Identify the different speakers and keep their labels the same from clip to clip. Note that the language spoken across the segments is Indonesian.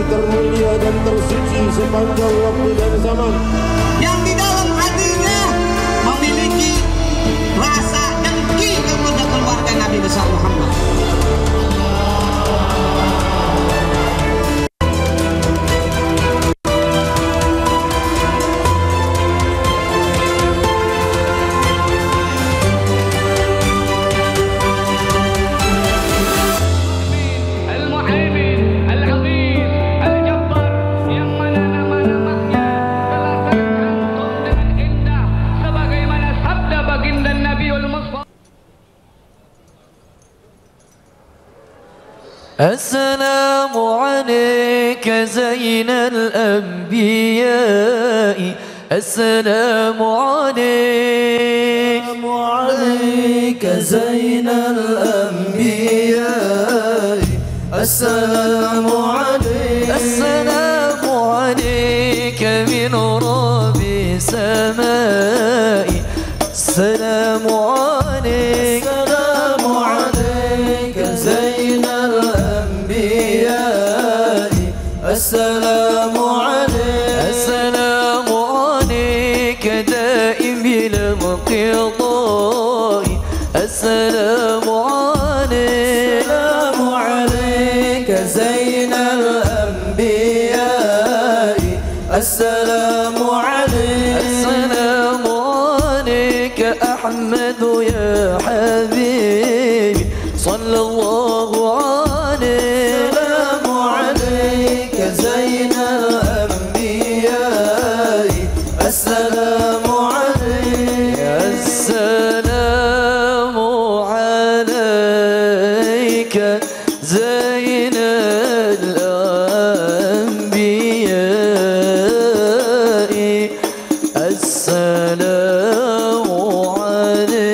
Speaker 1: termulia dan tersuci sepanjang waktu dan zaman,
Speaker 2: yang di dalam hatinya memiliki rasa dengki kepada keluarga Nabi besar Muhammad.
Speaker 3: السلام عليك زين الأنبياء السلام عليك زين الأنبياء السلام عليك السلام عليك من رب السماء السلام عليك السلام عليك زين الأنبياء السلام عليك السلام عليك دائم بالانقضاء السلام عليك السلام عليك زين الأنبياء السلام عليك السلام عليك أحمد يا حبيبي صلى الله عليه السلام عليك زين الأنبياء السلام عليك السلام عليك زين الأنبياء السلام عليك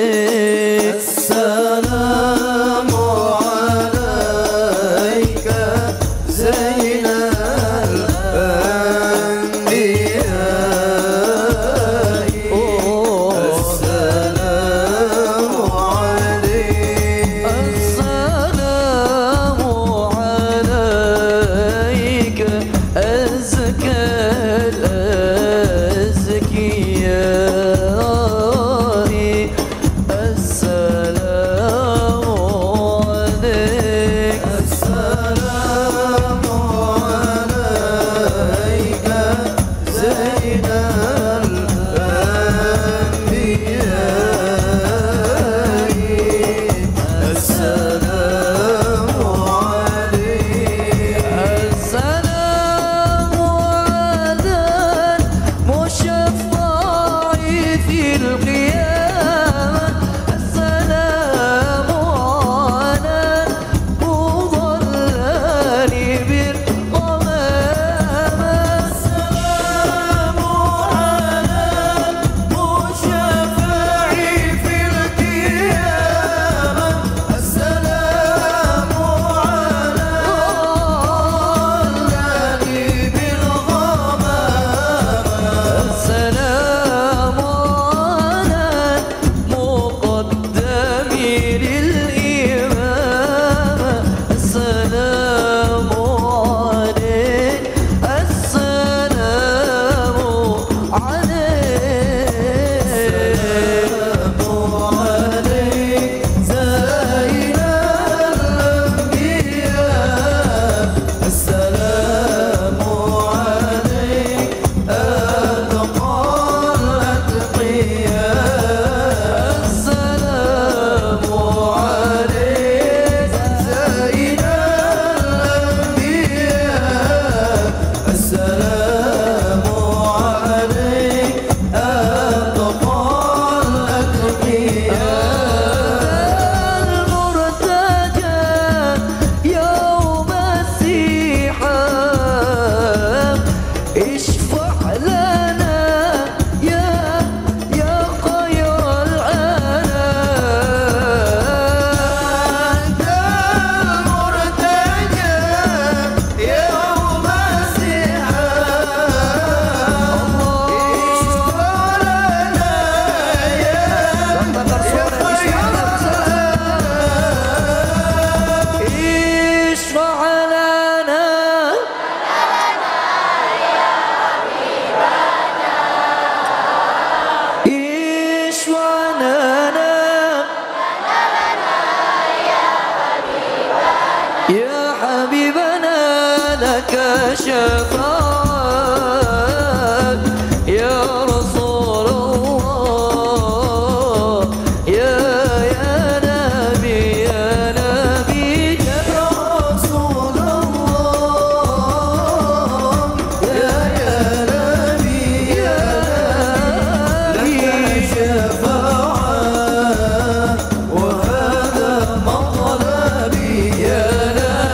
Speaker 3: حبيبنا لك شفاعة يا رسول الله يا نبي يا نبي يا رسول الله يا نبي يا نبي لك شفاعة وهذا مطلبي يا نبي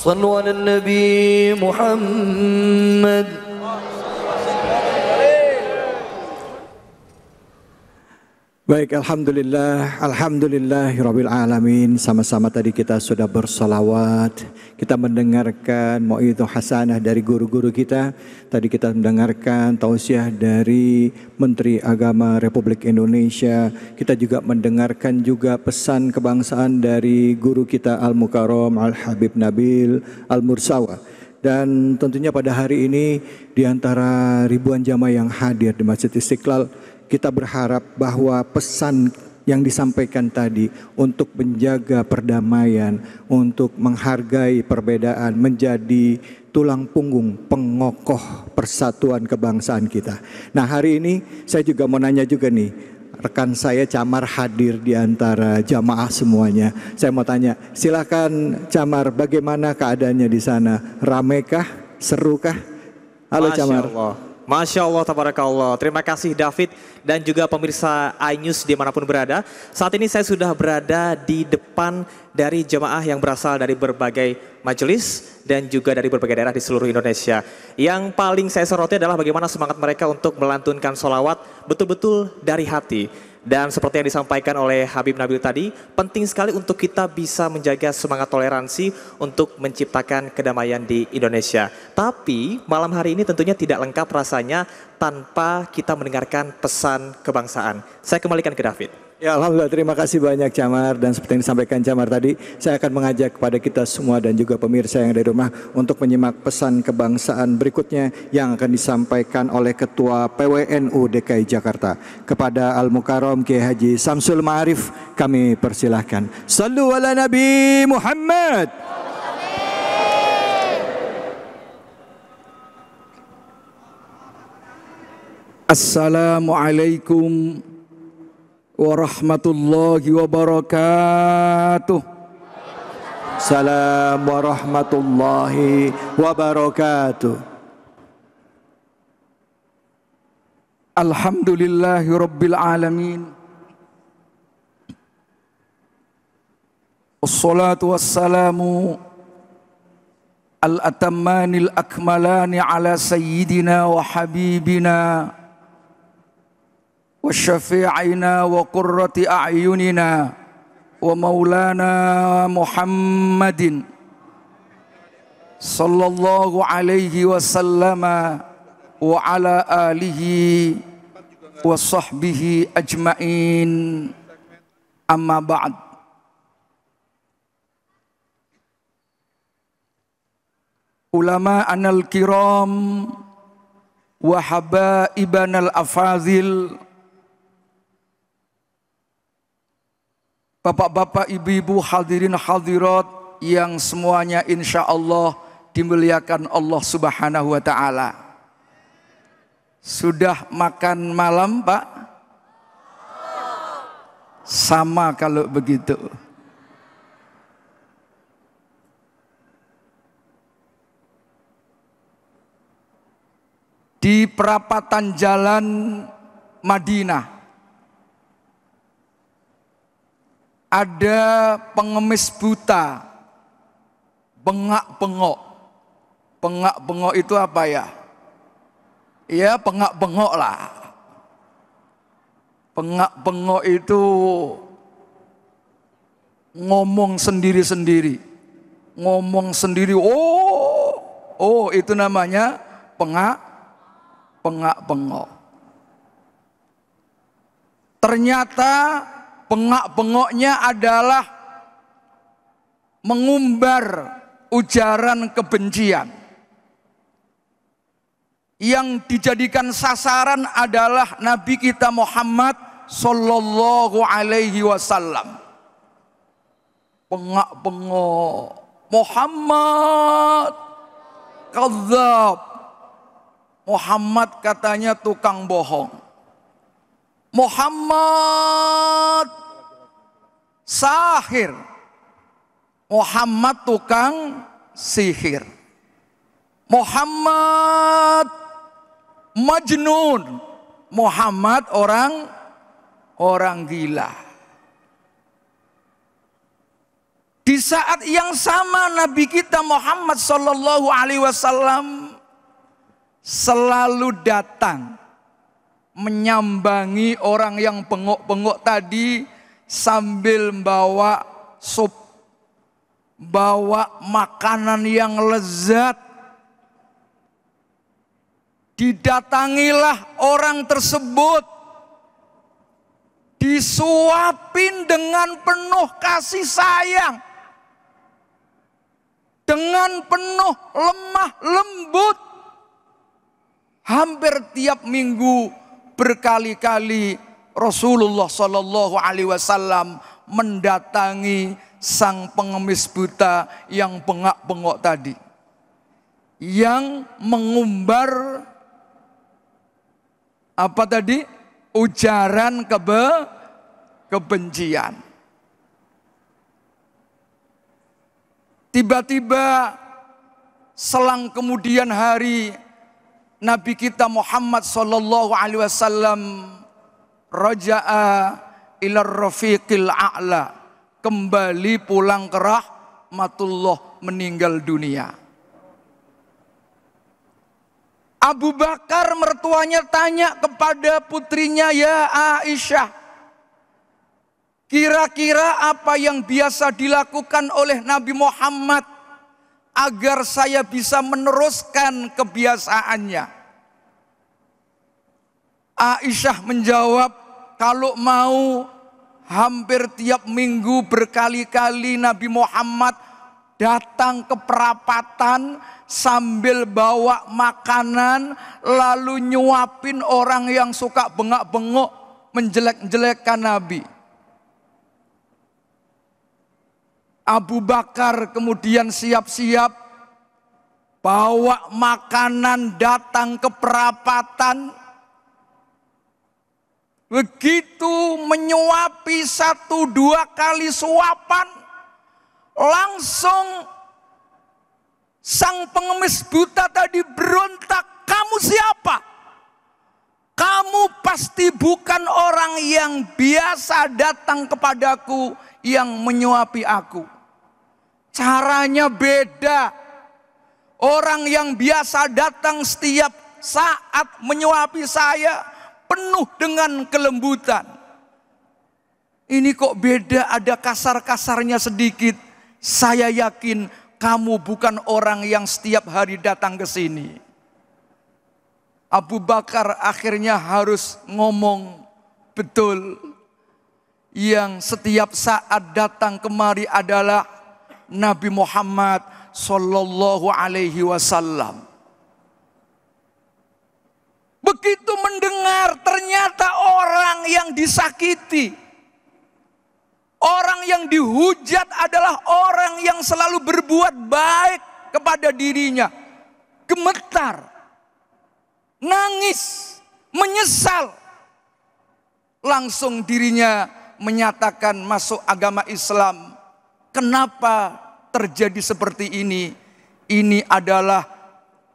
Speaker 3: صلوا على النبي محمد.
Speaker 4: Baik, alhamdulillahirabbil alamin. Sama-sama tadi kita sudah bersalawat, kita mendengarkan mau'izah hasanah dari guru-guru kita. Tadi kita mendengarkan tausiah dari Menteri Agama Republik Indonesia. Kita juga mendengarkan juga pesan kebangsaan dari guru kita Al-Mukarram Al-Habib Nabil Al-Mursawa. Dan tentunya pada hari ini di antara ribuan jamaah yang hadir di Masjid Istiqlal, kita berharap bahwa pesan yang disampaikan tadi untuk menjaga perdamaian, untuk menghargai perbedaan menjadi tulang punggung pengokoh persatuan kebangsaan kita. Nah, hari ini saya juga mau nanya juga nih, rekan saya Camar hadir di antara jamaah semuanya. Saya mau tanya, silakan Camar, bagaimana keadaannya di sana? Ramekah? Serukah? Halo Camar.
Speaker 5: Masya Allah, tabarakallah. Terima kasih David dan juga pemirsa iNews dimanapun berada. Saat ini saya sudah berada di depan dari jemaah yang berasal dari berbagai majelis dan juga dari berbagai daerah di seluruh Indonesia. Yang paling saya soroti adalah bagaimana semangat mereka untuk melantunkan sholawat betul-betul dari hati. Dan seperti yang disampaikan oleh Habib Nabil tadi, penting sekali untuk kita bisa menjaga semangat toleransi untuk menciptakan kedamaian di Indonesia. Tapi malam hari ini tentunya tidak lengkap rasanya tanpa kita mendengarkan pesan kebangsaan. Saya kembalikan ke David.
Speaker 4: Ya Alhamdulillah, terima kasih banyak Camar. Dan seperti yang disampaikan Camar tadi, saya akan mengajak kepada kita semua dan juga pemirsa yang ada di rumah untuk menyimak pesan kebangsaan berikutnya yang akan disampaikan oleh Ketua PWNU DKI Jakarta. Kepada Al-Mukarram Kiai Haji Samsul Ma'arif, kami persilahkan. Sallu ala Nabi Muhammad.
Speaker 6: Assalamualaikum warahmatullahi wabarakatuh.
Speaker 4: Salam warahmatullahi wabarakatuh.
Speaker 6: Alhamdulillahi rabbil alamin. Wassalatu wassalamu al-atammanil akmalani ala sayyidina wa habibina wa syafi'ina wa qurrati a'yunina wa maulana Muhammadin sallallahu alaihi wasallama wa ala alihi wa sahbihi ajma'in, amma ba'd. Ulama anal kiram wa habaibanal afazil, bapak-bapak, ibu-ibu, hadirin hadirat yang semuanya insya Allah dimuliakan Allah Subhanahu wa Ta'ala. Sudah makan malam, Pak? Sama kalau begitu. Di perapatan jalan Madinah ada pengemis buta, bengak-bengok. Bengak-bengok itu apa ya? Ya, bengak-bengok lah. Bengak-bengok itu ngomong sendiri-sendiri. Ngomong sendiri, oh itu namanya bengak-bengok. Ternyata bengak-bengoknya adalah mengumbar ujaran kebencian. Yang dijadikan sasaran adalah Nabi kita Muhammad sallallahu alaihi wasallam. Bengak-bengok, Muhammad kadzab. Muhammad katanya tukang bohong. Muhammad sahir. Muhammad tukang sihir. Muhammad majnun. Muhammad orang gila. Di saat yang sama Nabi kita Muhammad sallallahu alaihi wasallam selalu datang menyambangi orang yang bengok-bengok tadi sambil membawa sup, bawa makanan yang lezat. Didatangilah orang tersebut, disuapin dengan penuh kasih sayang, dengan penuh lemah lembut. Hampir tiap minggu berkali-kali Rasulullah Shallallahu Alaihi Wasallam mendatangi sang pengemis buta yang bengak-bengok tadi, yang mengumbar apa tadi? Ujaran kebencian. Tiba-tiba selang kemudian hari, Nabi kita Muhammad sallallahu alaihi wasallam raja'a ila rafiqil a'la, kembali pulang ke rahmatullah, meninggal dunia. Abu Bakar mertuanya tanya kepada putrinya, ya Aisyah, kira-kira apa yang biasa dilakukan oleh Nabi Muhammad agar saya bisa meneruskan kebiasaannya? Aisyah menjawab, kalau mau hampir tiap minggu berkali-kali Nabi Muhammad datang ke perapatan sambil bawa makanan, lalu nyuapin orang yang suka bengak-bengok menjelek-jelekkan Nabi. Abu Bakar kemudian siap-siap bawa makanan datang ke perapatan. Begitu menyuapi 1-2 kali suapan, langsung sang pengemis buta tadi berontak, "Kamu siapa? Kamu pasti bukan orang yang biasa datang kepadaku yang menyuapi aku." Caranya beda. Orang yang biasa datang setiap saat menyuapi saya penuh dengan kelembutan. Ini kok beda, ada kasar-kasarnya sedikit. Saya yakin kamu bukan orang yang setiap hari datang ke sini. Abu Bakar akhirnya harus ngomong, betul. Yang setiap saat datang kemari adalah Nabi Muhammad Sallallahu Alaihi Wasallam. Begitu mendengar ternyata orang yang disakiti, orang yang dihujat adalah orang yang selalu berbuat baik kepada dirinya. Gemetar, nangis, menyesal. Langsung dirinya menyatakan masuk agama Islam. Kenapa terjadi seperti ini? Ini adalah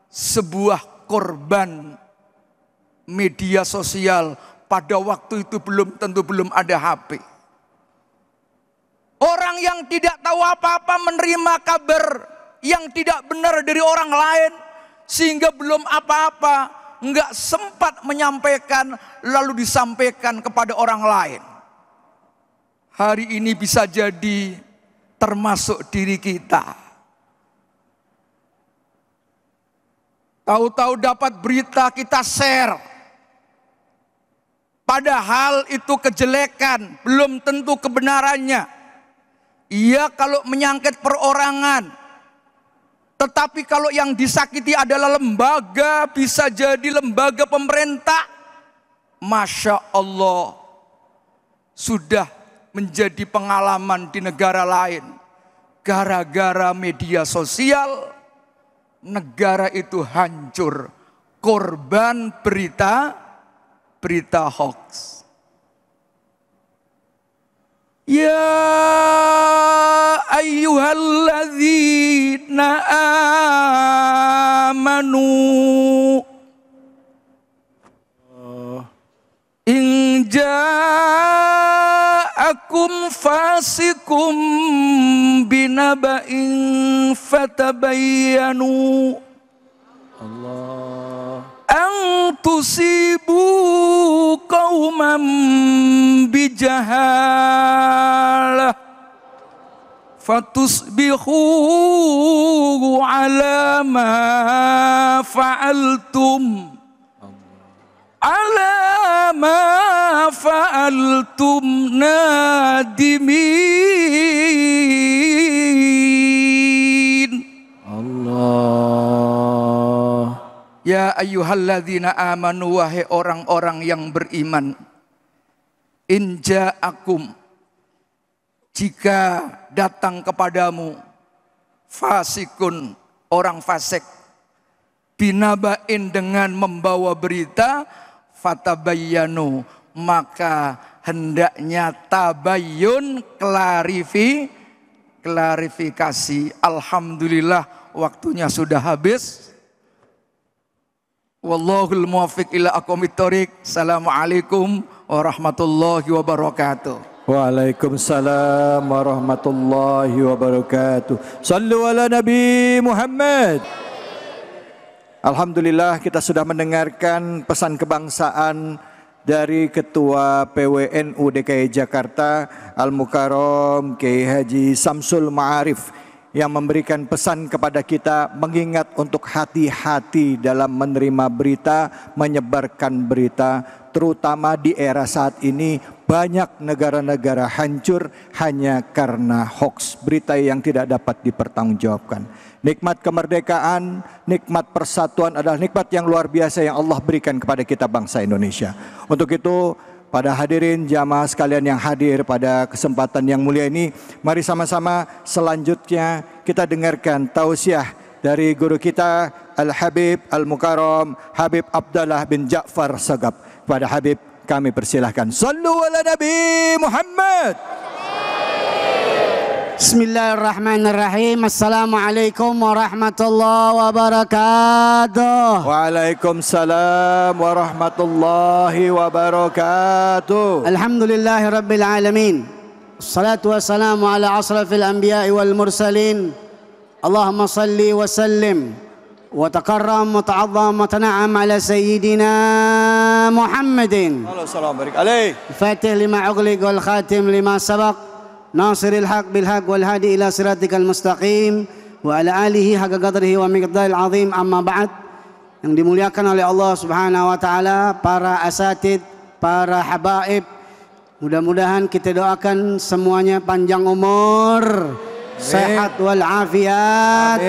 Speaker 6: sebuah korban media sosial. Pada waktu itu belum ada HP. Orang yang tidak tahu apa-apa menerima kabar yang tidak benar dari orang lain, sehingga belum apa-apa, nggak sempat menyampaikan, lalu disampaikan kepada orang lain. Hari ini bisa jadi termasuk diri kita. Tahu-tahu dapat berita kita share. Padahal itu kejelekan, belum tentu kebenarannya. Iya kalau menyangkut perorangan. Tetapi kalau yang disakiti adalah lembaga, bisa jadi lembaga pemerintah. Masya Allah, sudah menjadi pengalaman di negara lain. Gara-gara media sosial, negara itu hancur. Korban berita hoax. Ya ayyuhalladzina amanu in ja'akum fasikum binaba'in fatabayyanu an tusibu qauman bijahalah fatusbihu ala ma fa'altum nadimin. Allah. Ya ayyuhalladzina amanu, wahai orang-orang yang beriman. In ja'akum, jika datang kepadamu fasikun, orang fasik, binaba'in, dengan membawa berita, fatabayyanu, maka hendaknya tabayyun, klarifikasi. Alhamdulillah waktunya sudah habis. Wallahul muwaffiq ila aqwamit thoriq. Assalamualaikum warahmatullahi wabarakatuh.
Speaker 4: Waalaikumsalam warahmatullahi wabarakatuh. Sallu ala Nabi Muhammad. Alhamdulillah kita sudah mendengarkan pesan kebangsaan dari Ketua PWNU DKI Jakarta Al-Mukarram Kiai Haji Samsul Ma'arif, yang memberikan pesan kepada kita mengingat untuk hati-hati dalam menerima berita, menyebarkan berita, terutama di era saat ini banyak negara-negara hancur hanya karena hoax, berita yang tidak dapat dipertanggungjawabkan. Nikmat kemerdekaan, nikmat persatuan adalah nikmat yang luar biasa yang Allah berikan kepada kita bangsa Indonesia. Untuk itu, pada hadirin jamaah sekalian yang hadir pada kesempatan yang mulia ini, mari sama-sama selanjutnya kita dengarkan tausiah dari guru kita Al-Habib Al-Mukarram Habib Abdallah bin Ja'far Sagab. Kepada Habib kami persilahkan. Sallu ala Nabi Muhammad.
Speaker 7: Bismillahirrahmanirrahim. Assalamualaikum warahmatullahi wabarakatuh.
Speaker 4: Waalaikumsalam warahmatullahi wabarakatuh.
Speaker 7: Alhamdulillahi rabbil alamin. Assalatu wassalamu ala asrafil anbiya'i wal mursalin. Allahumma salli wa sallim wa taqarram wa ta'azzam wa tana'am ala sayyidina Muhammadin.
Speaker 4: Assalamu alaikum.
Speaker 7: Fatih lima ughliq wal khatim lima sabaq. Nasiril haq bil haq wal hadi ila siratikal mustaqim wa ala alihi haqqa qadrihi wa miqdaril azim. Amma ba'd. Yang dimuliakan oleh Allah Subhanahu wa taala, para asatid, para habaib, mudah-mudahan kita doakan semuanya panjang umur, sehat wal afiat,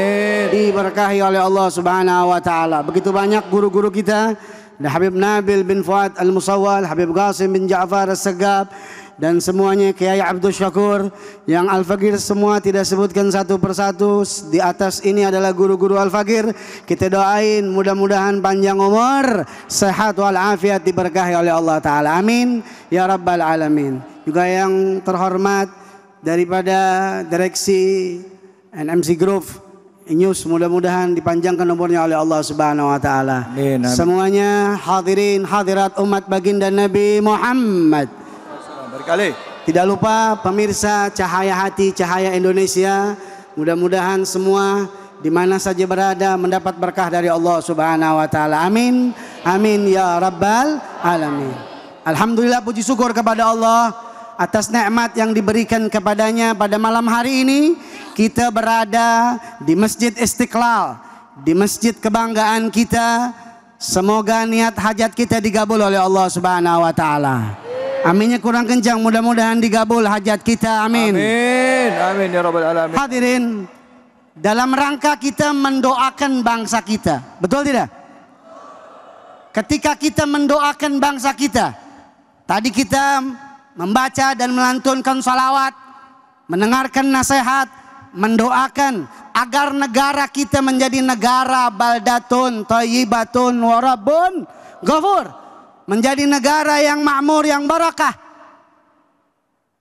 Speaker 7: diberkahi oleh Allah Subhanahu wa taala. Begitu banyak guru-guru kita, ada Habib Nabil bin Fuad Al-Musawwal, Habib Qasim bin Ja'far As-Sagab, dan semuanya Kiai Abdul Syakur, yang Al-Faqir semua tidak sebutkan satu persatu. Di atas ini adalah guru-guru Al-Faqir. Kita doain mudah-mudahan panjang umur, sehat wal afiat, diberkahi oleh Allah taala. Amin ya rabbal alamin. Juga yang terhormat daripada direksi NMC Group News, mudah-mudahan dipanjangkan umurnya oleh Allah Subhanahu wa taala. Semuanya hadirin hadirat umat baginda Nabi Muhammad. Tidak lupa pemirsa Cahaya Hati, Cahaya Indonesia, mudah-mudahan semua di mana saja berada mendapat berkah dari Allah Subhanahu wa taala. Amin. Amin ya rabbal alamin. Alhamdulillah, puji syukur kepada Allah atas nikmat yang diberikan kepadanya. Pada malam hari ini kita berada di Masjid Istiqlal, di masjid kebanggaan kita. Semoga niat hajat kita digabul oleh Allah Subhanahu wa taala. Aminnya kurang kencang, mudah-mudahan digabul hajat kita. Amin.
Speaker 4: Amin. Amin ya rabbal alamin.
Speaker 7: Hadirin, dalam rangka kita mendoakan bangsa kita, betul tidak? Ketika kita mendoakan bangsa kita, tadi kita membaca dan melantunkan salawat, mendengarkan nasihat, mendoakan agar negara kita menjadi negara baldatun thayyibatun wa rabbun ghafur, menjadi negara yang makmur, yang barakah.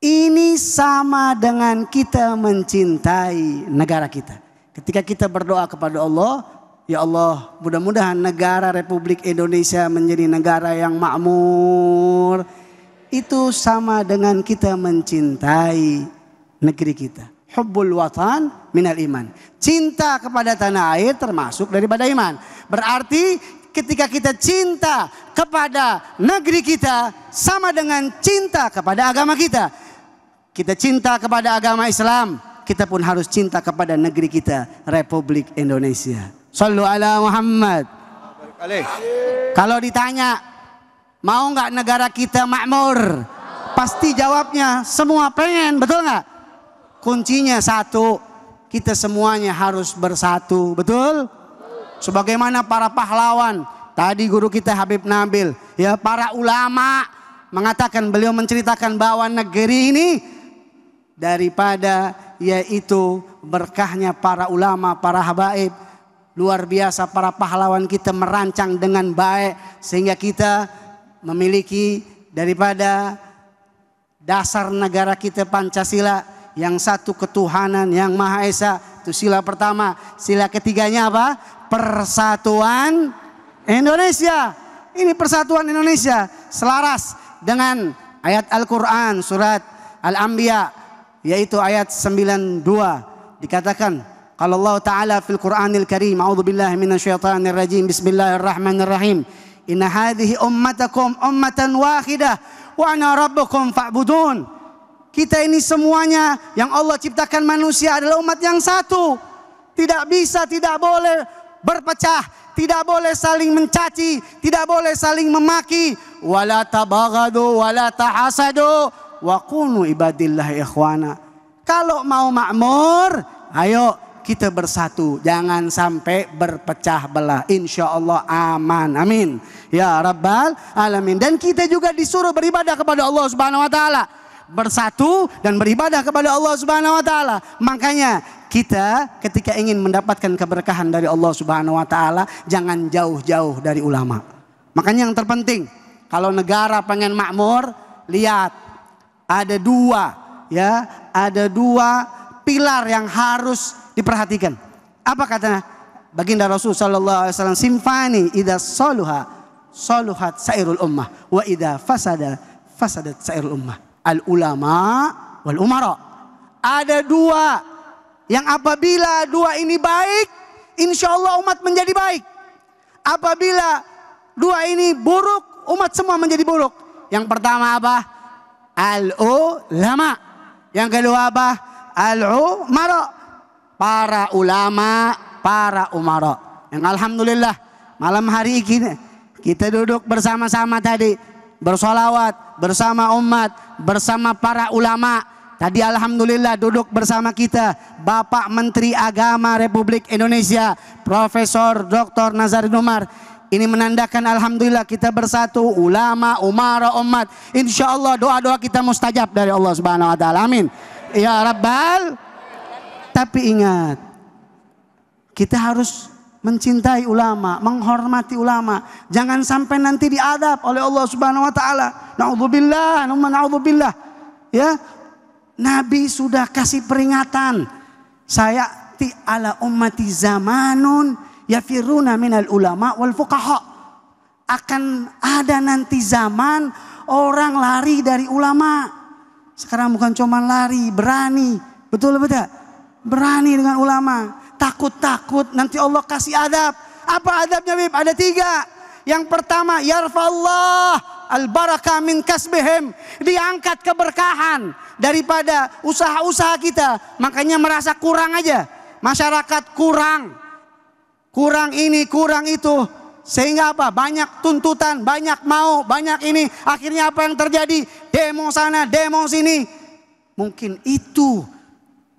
Speaker 7: Ini sama dengan kita mencintai negara kita. Ketika kita berdoa kepada Allah, ya Allah, mudah-mudahan negara Republik Indonesia menjadi negara yang makmur. Itu sama dengan kita mencintai negeri kita. Hubbul watan minal iman. Cinta kepada tanah air termasuk daripada iman. Berarti ketika kita cinta kepada negeri kita sama dengan cinta kepada agama kita. Kita cinta kepada agama Islam, kita pun harus cinta kepada negeri kita, Republik Indonesia. Sallu ala Muhammad. Kalau ditanya, mau nggak negara kita makmur? Pasti jawabnya semua pengen, betul nggak? Kuncinya satu, kita semuanya harus bersatu, betul? Sebagaimana para pahlawan, tadi guru kita Habib Nabil, ya, para ulama mengatakan, beliau menceritakan bahwa negeri ini daripada yaitu berkahnya para ulama, para habaib, luar biasa para pahlawan kita merancang dengan baik sehingga kita memiliki daripada dasar negara kita Pancasila, yang satu ketuhanan yang Maha Esa, itu sila pertama. Sila ketiganya apa? Persatuan Indonesia. Ini persatuan Indonesia selaras dengan ayat Al-Quran surat Al-Anbiya, yaitu ayat 92. Dikatakan kalau Allah Ta'ala fil Quranil Karim, a'udzubillahi minasyaitonir rajim, bismillahirrahmanirrahim, inna hadhihi ummatakum ummatan wahidah wa ana rabbukum fa'budun. Kita ini semuanya yang Allah ciptakan manusia adalah umat yang satu. Tidak bisa, tidak boleh berpecah, tidak boleh saling mencaci, tidak boleh saling memaki. wa la tabaghadu wa la tahasadu wa kunu ibadillah ikhwana. Kalau mau makmur, ayo kita bersatu, jangan sampai berpecah belah. Insya Allah aman, amin ya rabbal alamin. Dan kita juga disuruh beribadah kepada Allah Subhanahu wa taala, bersatu dan beribadah kepada Allah Subhanahu wa taala. Makanya kita ketika ingin mendapatkan keberkahan dari Allah Subhanahu wa taala, jangan jauh-jauh dari ulama. Makanya yang terpenting kalau negara pengen makmur, lihat ada dua pilar yang harus diperhatikan. Apa katanya baginda Rasul sallallahu alaihi wasallam, simfani idza saluhat sairul ummah wa idza fasadat sairul ummah, al ulama wal umara. Ada dua yang apabila dua ini baik, insya Allah umat menjadi baik. Apabila dua ini buruk, umat semua menjadi buruk. Yang pertama apa? Al ulama. Yang kedua apa? Al umara. Para ulama, para umara. Yang alhamdulillah malam hari ini kita duduk bersama-sama tadi, bersolawat bersama umat, bersama para ulama. Tadi alhamdulillah duduk bersama kita Bapak Menteri Agama Republik Indonesia, Profesor Dr. Nazaruddin Umar. Ini menandakan alhamdulillah kita bersatu, ulama, umara, umat. Insya Allah doa-doa kita mustajab dari Allah Subhanahu wa taala. Amin. Ya Rabbal. Tapi ingat, kita harus mencintai ulama, menghormati ulama. Jangan sampai nanti diadab oleh Allah Subhanahu wa taala. Na'udzubillah, na'udzubillah. Ya. Nabi sudah kasih peringatan. Sayati ala ummati zamanun yafiruna minal ulama wal fuqaha. Akan ada nanti zaman orang lari dari ulama. Sekarang bukan cuma lari, berani. Betul betul? Berani dengan ulama, takut-takut nanti Allah kasih adab. Apa adabnya Bib? Ada 3. Yang pertama, yarfallah al-barakah min kasbihim. Diangkat keberkahan daripada usaha-usaha kita. Makanya merasa kurang aja. Masyarakat kurang ini, kurang itu. Sehingga apa? Banyak tuntutan, banyak mau, banyak ini. Akhirnya apa yang terjadi? Demo sana, demo sini. Mungkin itu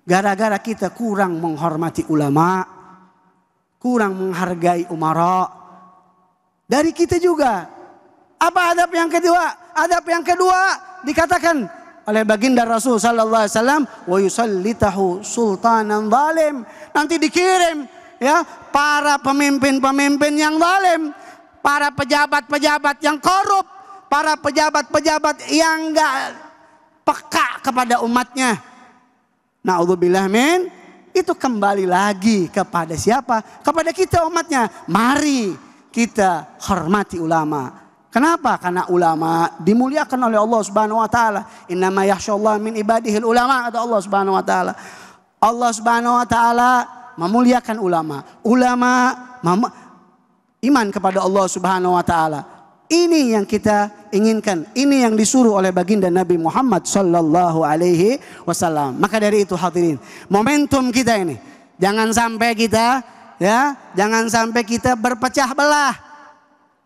Speaker 7: gara-gara kita kurang menghormati ulama, kurang menghargai umara. Dari kita juga. Apa adab yang kedua? Adab yang kedua dikatakan oleh baginda Rasul sallallahu alaihi wasallam, wa yusallitahu sultanan zalim. Nanti dikirim ya para pemimpin-pemimpin yang zalim, para pejabat-pejabat yang korup, para pejabat-pejabat yang enggak peka kepada umatnya. Na'udzubillah min. Itu kembali lagi kepada siapa? Kepada kita umatnya. Mari kita hormati ulama. Kenapa? Karena ulama dimuliakan oleh Allah Subhanahu wa taala. Innama yakhsyallaha min ibadihil ulama, kata Allah Subhanahu wa taala. Allah Subhanahu wa taala memuliakan ulama. Ulama iman kepada Allah Subhanahu wa taala. Ini yang kita inginkan. Ini yang disuruh oleh baginda Nabi Muhammad sallallahu alaihi wasallam. Maka dari itu hadirin, momentum kita ini jangan sampai kita berpecah belah.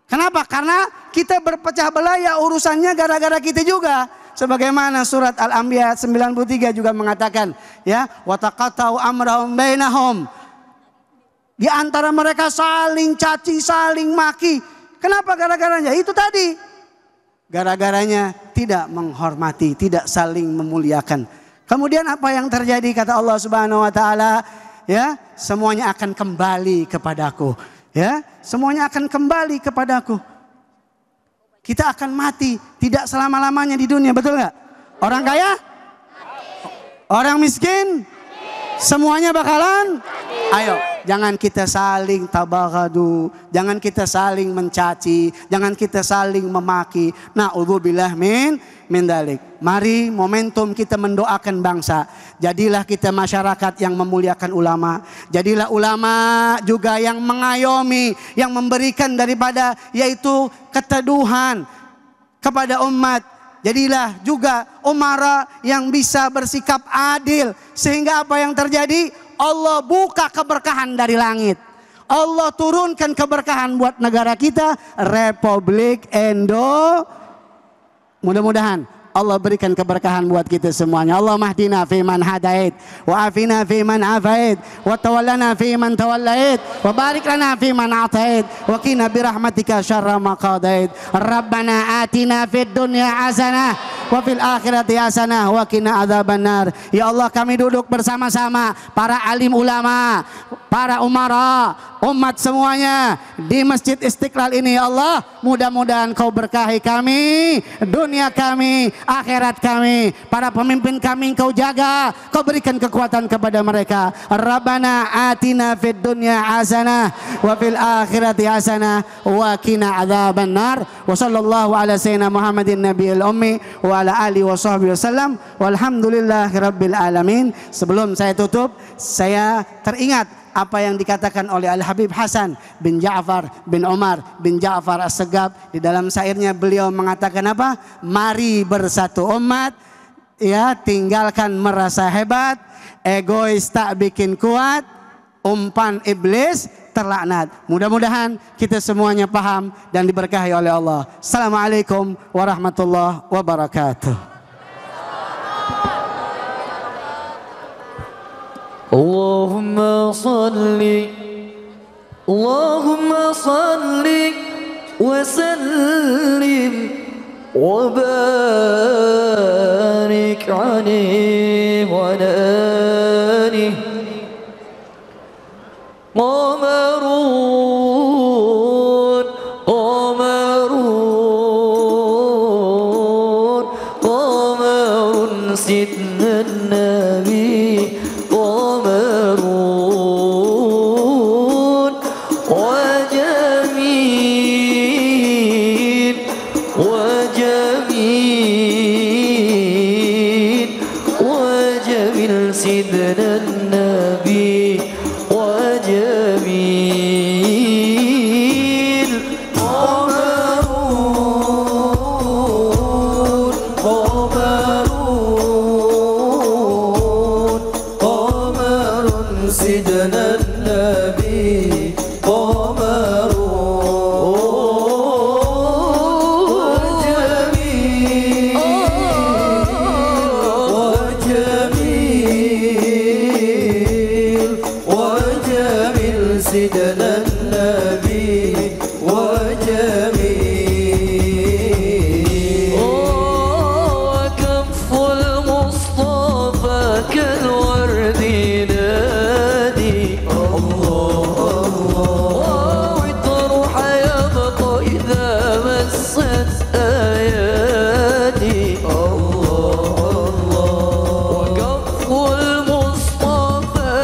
Speaker 7: Kenapa? Karena kita berpecah belah ya urusannya gara-gara kita juga. Sebagaimana surat Al-Anbiya 93 juga mengatakan, ya, wa taqatau amrahum bainahum. Di antara mereka saling caci, saling maki. Kenapa gara-garanya? Itu tadi. Gara-garanya tidak menghormati, tidak saling memuliakan. Kemudian apa yang terjadi? Kata Allah Subhanahu wa taala, ya, semuanya akan kembali kepadaku. Ya, semuanya akan kembali kepadaku. Kita akan mati, tidak selama-lamanya di dunia, betul nggak? Orang kaya? Orang miskin? Semuanya bakalan? Ayo, jangan kita saling tabaghadu, jangan kita saling mencaci, jangan kita saling memaki. Na'udzubillah min dalik. Mari momentum kita mendoakan bangsa. Jadilah kita masyarakat yang memuliakan ulama. Jadilah ulama juga yang mengayomi, yang memberikan daripada yaitu keteduhan kepada umat. Jadilah juga umara yang bisa bersikap adil. Sehingga apa yang terjadi? Allah buka keberkahan dari langit. Allah turunkan keberkahan buat negara kita, Republik Indo. Mudah-mudahan Allah berikan keberkahan buat kita semuanya. Allahumma hdina fi man hadait, wa afina fi man afait, wa tawallana fi man tawallait, wa barik lana fi man atait, wa qina bi rahmatika syarra ma qadait. Rabbana atina fid dunya hasanah wa fil akhirati hasanah wa qina adzabannar. Ya Allah, kami duduk bersama-sama para alim ulama, para umara, umat semuanya di Masjid Istiqlal ini. Ya Allah, mudah-mudahan Kau berkahi kami, dunia kami, akhirat kami, para pemimpin kami Kau jaga, Kau berikan kekuatan kepada mereka. Rabbana atina fid dunya hasanah wa fil akhirati hasanah wa qina adzabannar. Wa sallallahu ala sayyidina Muhammadin nabiyil ummi wa ala alihi wa sahbihi wasallam. Walhamdulillahirabbil alamin. Sebelum saya tutup, saya teringat apa yang dikatakan oleh Al-Habib Hasan bin Ja'far bin Umar bin Ja'far As-Segaf. Di dalam syairnya beliau mengatakan apa? Mari bersatu umat, ya, tinggalkan merasa hebat, egois tak bikin kuat, umpan iblis terlaknat. Mudah-mudahan kita semuanya paham dan diberkahi oleh Allah. Assalamualaikum warahmatullahi wabarakatuh.
Speaker 3: اللهم صل وسلم وبارك عليه وعلى آله. قمر سيدنا النبي، سيدنا النبي وجميل. قمر سيدنا النبي قمر سيدنا النبي وجميل. وكف المصطفى كالورد نادي، الله والطرح يبقى إذا مست آياتي، وكف المصطفى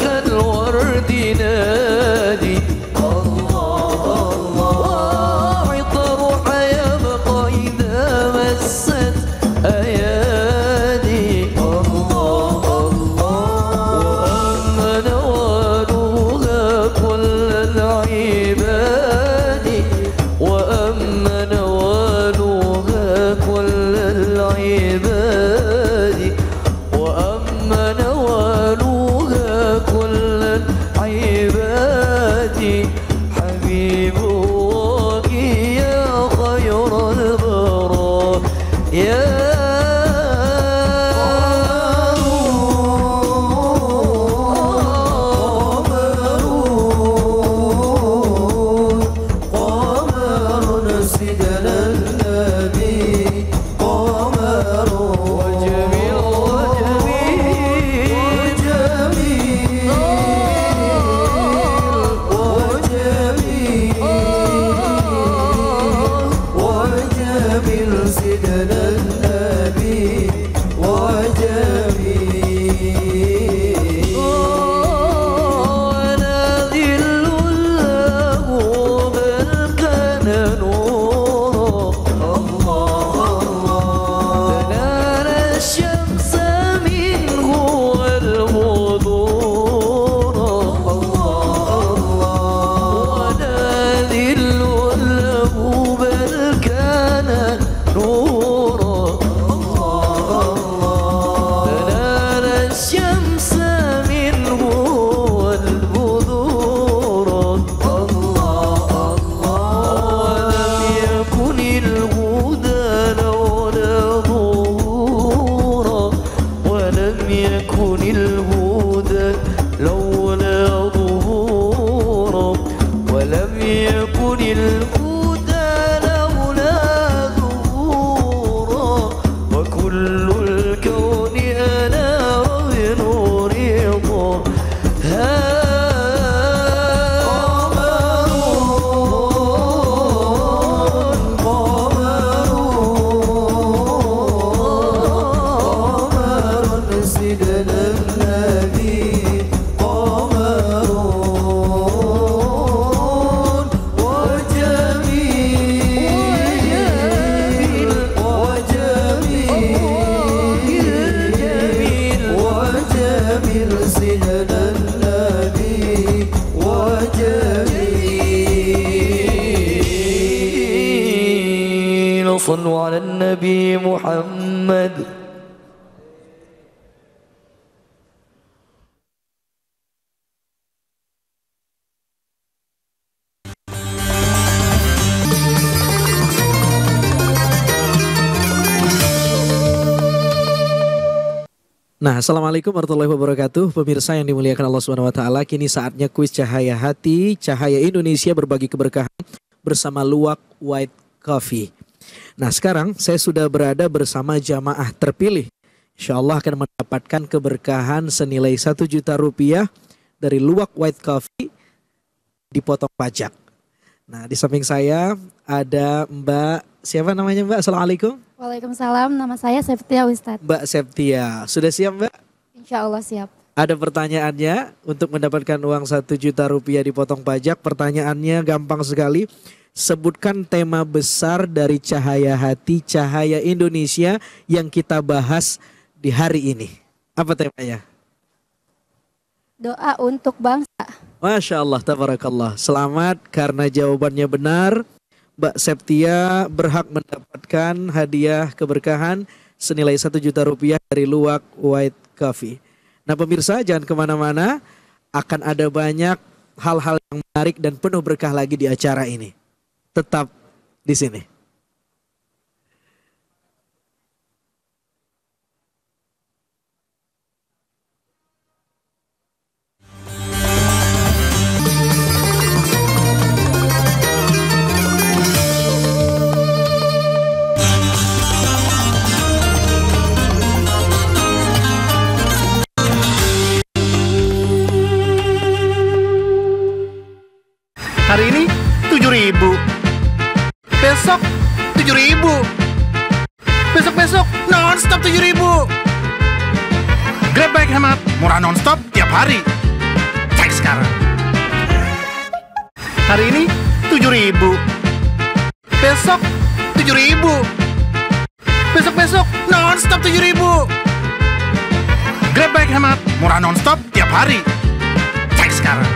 Speaker 3: كالورد نادي، عطر يبقى إذا مست أيادي، وأما نوالها كل العباد، وأما نوالها كل العباد، وأما نوالها كل العباد، حبيب الله يا خير البراء يا قمر سيدنا النبي قمر وجميل وجميل وجميل الهدى لولا ظهورا وكل الكون أنار بنور قمر سيدنا النبي قمر وجميل سيدنا النبي وجميل صلوا على النبي محمد.
Speaker 8: Nah, assalamualaikum warahmatullahi wabarakatuh. Pemirsa yang dimuliakan Allah Subhanahu Wa Taala, kini saatnya kuis Cahaya Hati, Cahaya Indonesia berbagi keberkahan bersama Luwak White Coffee. Nah, sekarang saya sudah berada bersama jamaah terpilih. Insya Allah akan mendapatkan keberkahan senilai 1 juta rupiah dari Luwak White Coffee dipotong pajak. Nah, di samping saya ada Mbak, siapa namanya Mbak? Assalamualaikum.
Speaker 9: Waalaikumsalam, nama saya Septia Ustadz.
Speaker 8: Mbak Septia, sudah siap Mbak?
Speaker 9: Insya Allah siap.
Speaker 8: Ada pertanyaannya untuk mendapatkan uang 1 juta rupiah dipotong pajak. Pertanyaannya gampang sekali. Sebutkan tema besar dari Cahaya Hati, Cahaya Indonesia yang kita bahas di hari ini. Apa temanya?
Speaker 9: Doa untuk bangsa.
Speaker 8: Masya Allah, tabarakallah. Selamat karena jawabannya benar. Mbak Septia berhak mendapatkan hadiah keberkahan senilai 1 juta rupiah dari Luwak White Coffee. Nah pemirsa, jangan kemana-mana, akan ada banyak hal-hal yang menarik dan penuh berkah lagi di acara ini. Tetap di sini.
Speaker 10: Hari ini 7.000, besok 7.000, besok non-stop 7.000. Grab bike hemat, murah non-stop tiap hari. Cek sekarang. Hari ini 7.000, besok 7.000, besok non-stop 7.000. Grab bike hemat, murah non-stop tiap hari. Cek sekarang.